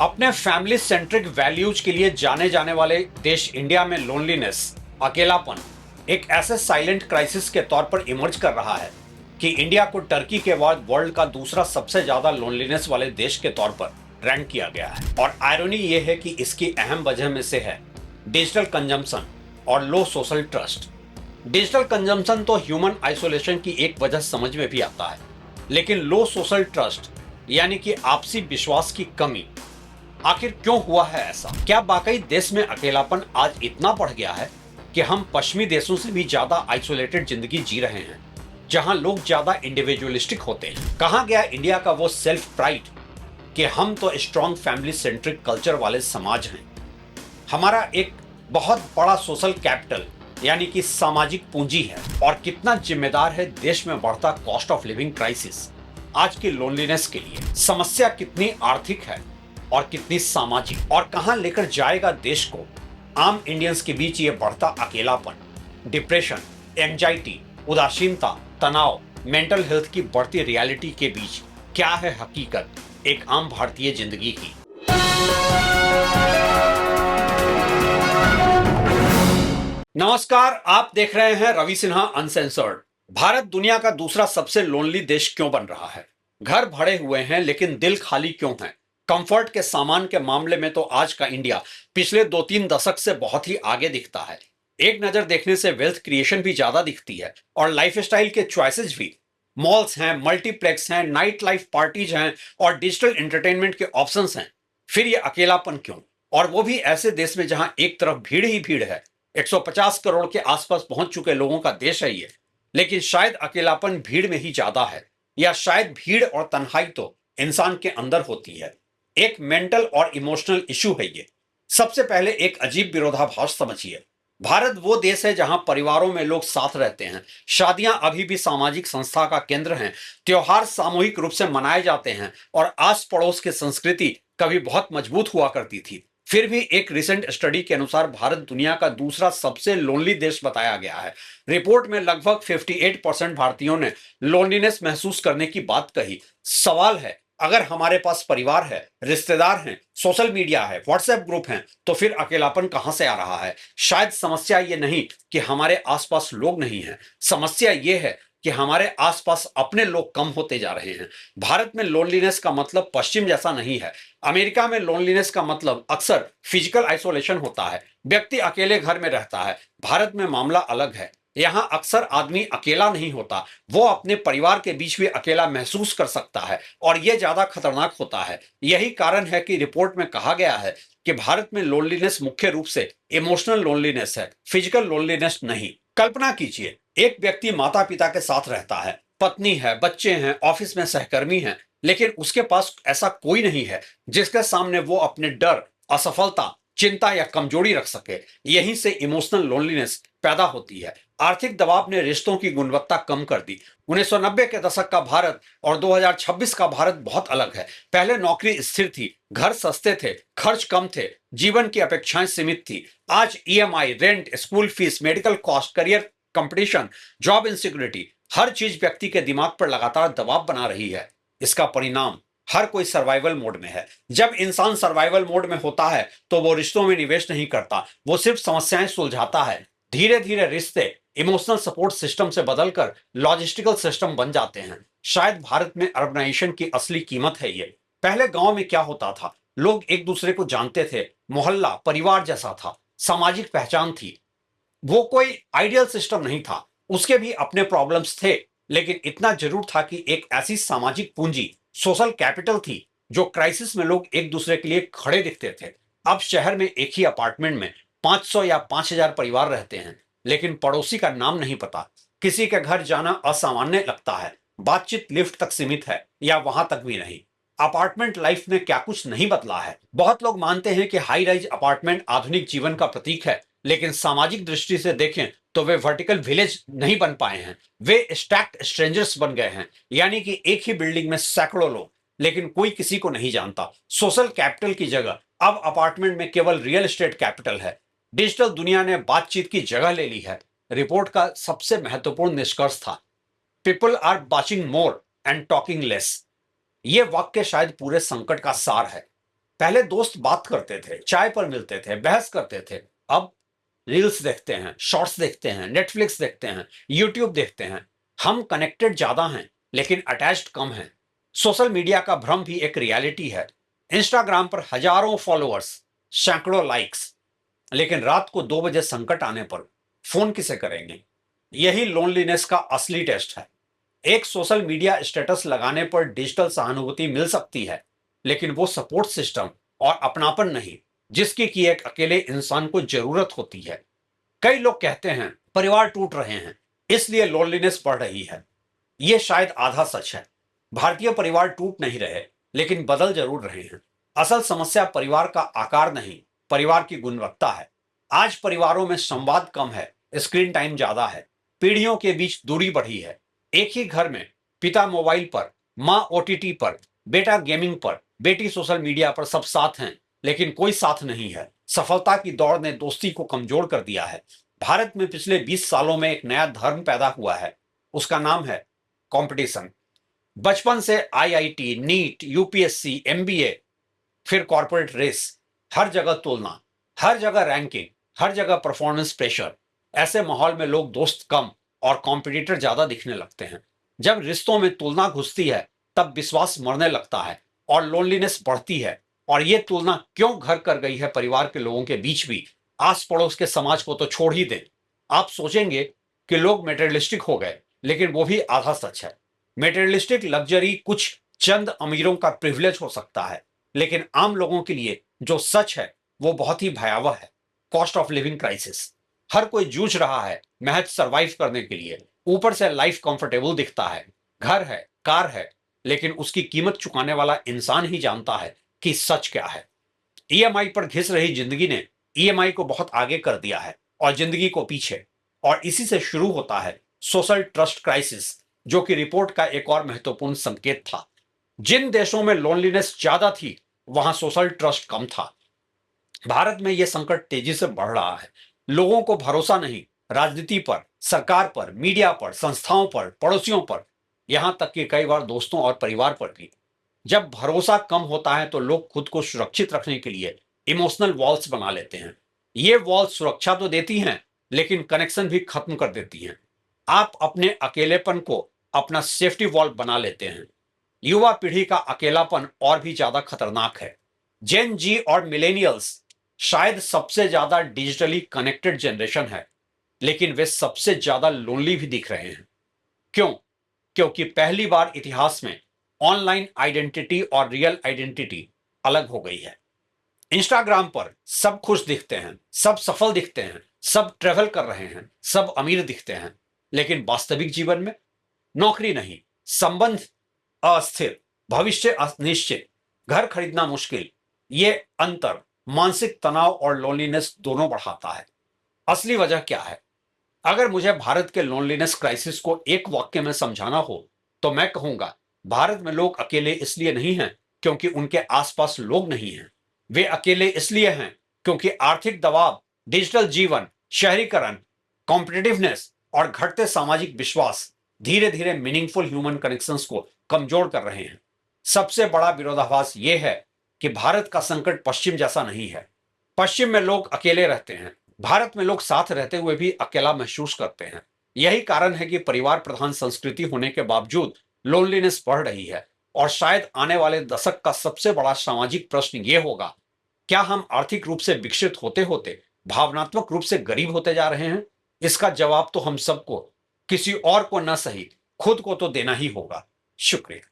अपने family centric values के लिए जाने जाने वाले देश इंडिया में लोनलीनेस, अकेलापन एक ऐसे साइलेंट क्राइसिस के तौर पर इमर्ज कर रहा है कि इंडिया को टर्की के बाद वर्ल्ड का दूसरा सबसे ज्यादा लोनलीनेस वाले देश के तौर पर रैंक किया गया है। और आयरनी यह है कि इसकी अहम वजह में से है डिजिटल कंजम्पशन और लो सोशल ट्रस्ट। डिजिटल कंजम्पशन तो ह्यूमन आइसोलेशन की एक वजह समझ में भी आता है, लेकिन लो सोशल ट्रस्ट यानी कि आपसी विश्वास की कमी आखिर क्यों हुआ है ऐसा? क्या वाकई देश में अकेलापन आज इतना बढ़ गया है कि हम पश्चिमी देशों से भी ज्यादा आइसोलेटेड जिंदगी जी रहे हैं, जहां लोग ज्यादा इंडिविजुअलिस्टिक होते हैं? कहां गया इंडिया का वो सेल्फ प्राइड कि हम तो स्ट्रॉन्ग फैमिली सेंट्रिक कल्चर वाले समाज हैं? हमारा एक बहुत बड़ा सोशल कैपिटल यानी कि सामाजिक पूंजी है। और कितना जिम्मेदार है देश में बढ़ता कॉस्ट ऑफ लिविंग क्राइसिस आज की लोनलीनेस के लिए? समस्या कितनी आर्थिक है और कितनी सामाजिक, और कहां लेकर जाएगा देश को आम इंडियंस के बीच ये बढ़ता अकेलापन, डिप्रेशन, एंजाइटी, उदासीनता, तनाव, मेंटल हेल्थ की बढ़ती रियलिटी के बीच क्या है हकीकत एक आम भारतीय जिंदगी की? नमस्कार, आप देख रहे हैं रवि सिन्हा अनसेंसर्ड। भारत दुनिया का दूसरा सबसे लोनली देश क्यों बन रहा है? घर भरे हुए हैं लेकिन दिल खाली क्यों है? कंफर्ट के सामान के मामले में तो आज का इंडिया पिछले 2-3 दशक से बहुत ही आगे दिखता है। एक नजर देखने से वेल्थ क्रिएशन भी ज्यादा दिखती है और लाइफस्टाइल के चॉइसेस भी। मॉल्स हैं, मल्टीप्लेक्स हैं, नाइट लाइफ पार्टीज हैं और डिजिटल एंटरटेनमेंट के ऑप्शंस हैं। फिर ये अकेलापन क्यों? और वो भी ऐसे देश में जहां एक तरफ भीड़ ही भीड़ है। 150 करोड़ के आसपास पहुंच चुके लोगों का देश है ये। लेकिन शायद अकेलापन भीड़ में ही ज्यादा है, या शायद भीड़ और तन्हाई तो इंसान के अंदर होती है। एक मेंटल और इमोशनल इशू है ये। सबसे पहले एक अजीब विरोधाभास समझिए। भारत वो देश है जहां परिवारों में लोग साथ रहते हैं, शादियां अभी भी सामाजिक संस्था का केंद्र हैं, त्योहार सामूहिक रूप से मनाए जाते हैं और आस पड़ोस की संस्कृति कभी बहुत मजबूत हुआ करती थी। फिर भी एक रिसेंट स्टडी के अनुसार भारत दुनिया का दूसरा सबसे लोनली देश बताया गया है। रिपोर्ट में लगभग 58% भारतीयों ने लोनलीनेस महसूस करने की बात कही। सवाल है, अगर हमारे पास परिवार है, रिश्तेदार हैं, सोशल मीडिया है, व्हाट्सएप ग्रुप हैं, तो फिर अकेलापन कहां से आ रहा है? शायद समस्या ये नहीं कि हमारे आसपास लोग नहीं हैं, समस्या ये है कि हमारे आसपास अपने लोग कम होते जा रहे हैं। भारत में लोनलीनेस का मतलब पश्चिम जैसा नहीं है। अमेरिका में लोनलीनेस का मतलब अक्सर फिजिकल आइसोलेशन होता है, व्यक्ति अकेले घर में रहता है। भारत में मामला अलग है। यहां अक्सर आदमी अकेला नहीं होता, वो अपने परिवार के बीच भी अकेला महसूस कर सकता है और यह ज्यादा खतरनाक होता है। यही कारण है कि रिपोर्ट में कहा गया है कि भारत में लोनलीनेस मुख्य रूप से इमोशनल लोनलीनेस है, फिजिकल लोनलीनेस नहीं। कल्पना कीजिए, एक व्यक्ति माता पिता के साथ रहता है, पत्नी है, बच्चे हैं, ऑफिस में सहकर्मी हैं, लेकिन उसके पास ऐसा कोई नहीं है जिसके सामने वो अपने डर, असफलता, चिंता या कमजोरी रख सके। यहीं से इमोशनल लोनलीनेस पैदा होती है। आर्थिक दबाव ने रिश्तों की गुणवत्ता कम कर दी। 1990 के दशक का भारत और 2026 का भारत बहुत अलग है। पहले नौकरी स्थिर थी, घर सस्ते थे, खर्च कम थे, जीवन की अपेक्षाएं सीमित थी। आज EMI, rent, school fees, medical cost, career competition, job insecurity, हर चीज व्यक्ति के दिमाग पर लगातार दबाव बना रही है। इसका परिणाम, हर कोई सर्वाइवल मोड में है। जब इंसान सर्वाइवल मोड में होता है तो वो रिश्तों में निवेश नहीं करता, वो सिर्फ समस्याएं सुलझाता है। धीरे धीरे रिश्ते इमोशनल सपोर्ट सिस्टम से बदलकर लॉजिस्टिकल सिस्टम बन जाते हैं। शायद भारत में अर्बनाइजेशन की असली कीमत है ये। पहले गांव में क्या होता था? लोग एक दूसरे को जानते थे, मोहल्ला परिवार जैसा था, सामाजिक पहचान थी। वो कोई आइडियल सिस्टम नहीं था, उसके भी अपने प्रॉब्लम्स थे, लेकिन इतना जरूर था कि एक ऐसी सामाजिक पूंजी, सोशल कैपिटल थी जो क्राइसिस में लोग एक दूसरे के लिए खड़े दिखते थे। अब शहर में एक ही अपार्टमेंट में 500 या 5000 परिवार रहते हैं, लेकिन पड़ोसी का नाम नहीं पता। किसी के घर जाना असामान्य लगता है, बातचीत लिफ्ट तक सीमित है या वहां तक भी नहीं। अपार्टमेंट लाइफ में क्या कुछ नहीं बदला है? बहुत लोग मानते हैं कि हाई राइज अपार्टमेंट आधुनिक जीवन का प्रतीक है, लेकिन सामाजिक दृष्टि से देखें तो वे वर्टिकल विलेज नहीं बन पाए हैं, वे स्टैक्ड स्ट्रेंजर्स बन गए हैं। यानी कि एक ही बिल्डिंग में सैकड़ों लोग, लेकिन कोई किसी को नहीं जानता। सोशल कैपिटल की जगह अब अपार्टमेंट में केवल रियल एस्टेट कैपिटल है। डिजिटल दुनिया ने बातचीत की जगह ले ली है। रिपोर्ट का सबसे महत्वपूर्ण निष्कर्ष था, people are watching more and talking less. यह वाक्य शायद पूरे संकट का सार है। पहले दोस्त बात करते थे, चाय पर मिलते थे, बहस करते थे। अब रील्स देखते हैं, शॉर्ट्स देखते हैं, नेटफ्लिक्स देखते हैं, यूट्यूब देखते हैं। हम कनेक्टेड ज्यादा हैं लेकिन अटैच्ड कम हैं। सोशल मीडिया का भ्रम भी एक रियलिटी है। इंस्टाग्राम पर हजारों फॉलोअर्स, सैकड़ों लाइक्स, लेकिन रात को 2 बजे संकट आने पर फोन किसे करेंगे? यही लोनलीनेस का असली टेस्ट है। एक सोशल मीडिया स्टेटस लगाने पर डिजिटल सहानुभूति मिल सकती है, लेकिन वो सपोर्ट सिस्टम और अपनापन नहीं जिसकी कि एक अकेले इंसान को जरूरत होती है। कई लोग कहते हैं परिवार टूट रहे हैं इसलिए लोनलीनेस बढ़ रही है। ये शायद आधा सच है। भारतीय परिवार टूट नहीं रहे, लेकिन बदल जरूर रहे हैं। असल समस्या परिवार का आकार नहीं, परिवार की गुणवत्ता है। आज परिवारों में संवाद कम है, स्क्रीन टाइम ज्यादा है, पीढ़ियों के बीच दूरी बढ़ी है। एक ही घर में पिता मोबाइल पर, माँ ओटीटी पर, बेटा गेमिंग पर, बेटी सोशल मीडिया पर, सब साथ हैं लेकिन कोई साथ नहीं है। सफलता की दौड़ ने दोस्ती को कमजोर कर दिया है। भारत में पिछले 20 सालों में एक नया धर्म पैदा हुआ है, उसका नाम है कंपटीशन। बचपन से आईआईटी, नीट, यूपीएससी, एमबीए, फिर कॉर्पोरेट रेस, हर जगह तुलना, हर जगह रैंकिंग, हर जगह परफॉर्मेंस प्रेशर। ऐसे माहौल में लोग दोस्त कम और कॉम्पिटिटर ज्यादा दिखने लगते हैं। जब रिश्तों में तुलना घुसती है तब विश्वास मरने लगता है और लोनलीनेस बढ़ती है। और ये तुलना क्यों घर कर गई है परिवार के लोगों के बीच भी, आस पड़ोस के समाज को तो छोड़ ही दें। आप सोचेंगे कि लोग मेटेरियलिस्टिक हो गए, लेकिन वो भी आधा सच है। मेटेरियलिस्टिक लग्जरी कुछ चंद अमीरों का प्रिविलेज हो सकता है, लेकिन आम लोगों के लिए जो सच है वो बहुत ही भयावह है। Cost of living crisis. हर कोई जूझ रहा है महज सरवाइव करने के लिए। ऊपर से लाइफ कंफर्टेबल दिखता है, घर है, कार है, लेकिन उसकी कीमत चुकाने वाला इंसान ही जानता है कि सच क्या है। ईएमआई पर घिस रही जिंदगी ने ईएमआई को बहुत आगे कर दिया है और जिंदगी को पीछे। और इसी से शुरू होता है सोशल ट्रस्ट क्राइसिस, जो कि रिपोर्ट का एक और महत्वपूर्ण संकेत था। जिन देशों में लोनलीनेस ज्यादा थी वहां सोशल ट्रस्ट कम था। भारत में यह संकट तेजी से बढ़ रहा है। लोगों को भरोसा नहीं, राजनीति पर, सरकार पर, मीडिया पर, संस्थाओं पर, पड़ोसियों पर, यहां तक कि कई बार दोस्तों और परिवार पर भी। जब भरोसा कम होता है तो लोग खुद को सुरक्षित रखने के लिए इमोशनल वॉल्स बना लेते हैं। ये वॉल्स सुरक्षा तो देती हैं, लेकिन कनेक्शन भी खत्म कर देती हैं। आप अपने अकेलेपन को अपना सेफ्टी वॉल बना लेते हैं। युवा पीढ़ी का अकेलापन और भी ज्यादा खतरनाक है। जेन जी और मिलेनियल्स शायद सबसे ज्यादा डिजिटली कनेक्टेड जनरेशन है, लेकिन वे सबसे ज्यादा लोनली भी दिख रहे हैं। क्यों? क्योंकि पहली बार इतिहास में ऑनलाइन आइडेंटिटी और रियल आइडेंटिटी अलग हो गई है। इंस्टाग्राम पर सब खुश दिखते हैं, सब सफल दिखते हैं, सब ट्रेवल कर रहे हैं, सब अमीर दिखते हैं, लेकिन वास्तविक जीवन में नौकरी नहीं, संबंध अस्थिर, भविष्य अनिश्चित, घर खरीदना मुश्किल। ये अंतर मानसिक तनाव और लोनलीनेस दोनों बढ़ाता है। असली वजह क्या है? अगर मुझे भारत के लोनलीनेस क्राइसिस को एक वाक्य में समझाना हो तो मैं कहूंगा, भारत में लोग अकेले इसलिए नहीं हैं क्योंकि उनके आसपास लोग नहीं हैं। वे अकेले इसलिए हैं क्योंकि आर्थिक दबाव, डिजिटल जीवन, शहरीकरण, कॉम्पिटिटिवनेस और घटते सामाजिक विश्वास धीरे धीरे मीनिंगफुल ह्यूमन कनेक्शंस को कमजोर कर रहे हैं। सबसे बड़ा विरोधाभास यह है कि भारत का संकट पश्चिम जैसा नहीं है। पश्चिम में लोग अकेले रहते हैं, भारत में लोग साथ रहते हुए भी अकेला महसूस करते हैं। यही कारण है कि परिवार प्रधान संस्कृति होने के बावजूद लोनलीनेस बढ़ रही है। और शायद आने वाले दशक का सबसे बड़ा सामाजिक प्रश्न यह होगा, क्या हम आर्थिक रूप से विकसित होते होते भावनात्मक रूप से गरीब होते जा रहे हैं? इसका जवाब तो हम सबको, किसी और को न सही, खुद को तो देना ही होगा। शुक्रिया।